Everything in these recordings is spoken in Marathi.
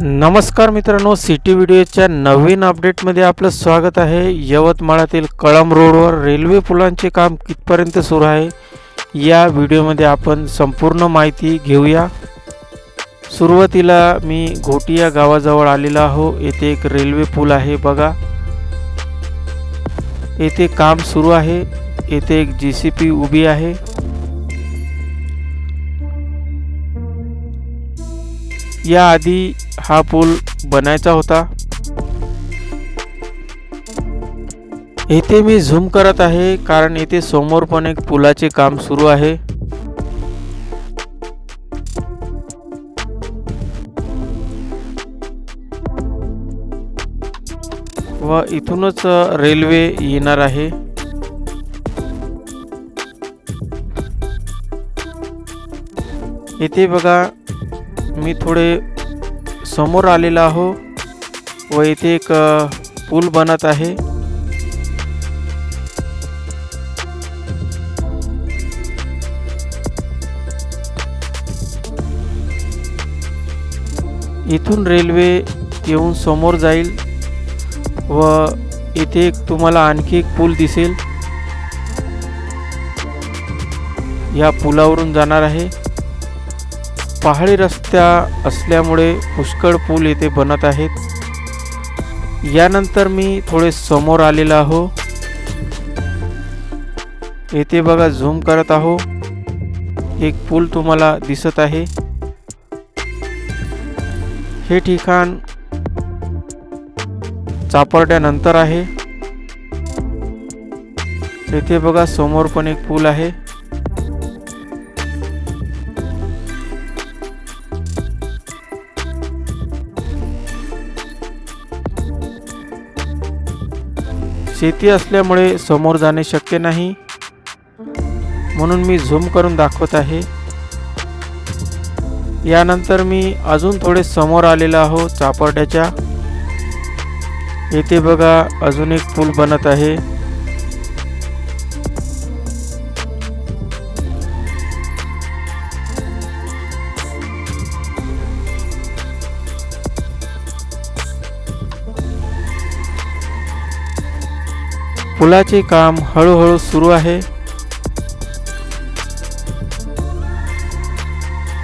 नमस्कार मित्रांनो, सिटी व्हिडिओच्या नवीन अपडेटमध्ये आपलं स्वागत आहे। यवतमाळातील कळंब रोडवर रेल्वे पुलांचे काम कितपर्यंत सुरू आहे या व्हिडिओमध्ये आपण संपूर्ण माहिती घेऊया। सुरुवातीला मी घोटी या गावाजवळ आलेलो आहो। येथे एक रेल्वे पूल आहे बघा, येथे काम सुरू आहे। येथे एक JCB उभी आहे। या आधी हा पूल बनायचा होता। येथे मी झूम करत आहे कारण येथे समोर पण एक पुलाचे काम सुरू आहे। व इथूनच रेल्वे येणार आहे। येथे बघा, मी थोडे समोर आलेला आहो व इथे एक पूल बनत आहे। इथून रेल्वे येऊन समोर जाईल व इथे एक तुम्हाला आणखी एक पूल दिसेल। या पुलावरून जाणार आहे। पहाडी रस्ता असल्यामुळे पुष्कळ पूल येथे बनत आहेत। यानंतर मी थोडे समोर आलेलो आहो। येथे बघा, झूम करत आहो, एक पूल तुम्हाला दिसत आहे। हे ठिकाण चापर्ड्यानंतर आहे। येथे बघा, समोर पण एक पूल आहे। शेती असल्यामुळे समोर जाणे शक्य नाही, म्हणून मी झूम करून दाखवत आहे। यानंतर मी अजून थोडे समोर आलेलो आहो चापर्ड्याच्या। येथे बघा, अजून एक पूल बनत आहे। पुलाचे काम हळूहळू सुरू आहे।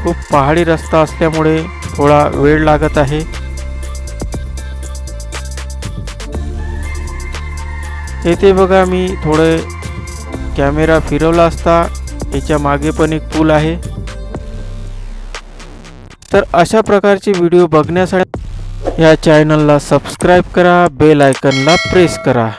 खूप पहाडी रस्ता असल्यामुळे थोडा वेळ लागत आहे। येथे बघा, मी थोडे कॅमेरा फिरवला असता याच्या मागे पण एक पूल आहे। तर अशा प्रकारचे व्हिडिओ बघण्यासाठी या चॅनलला सबस्क्राइब करा, बेल आयकॉनला प्रेस करा।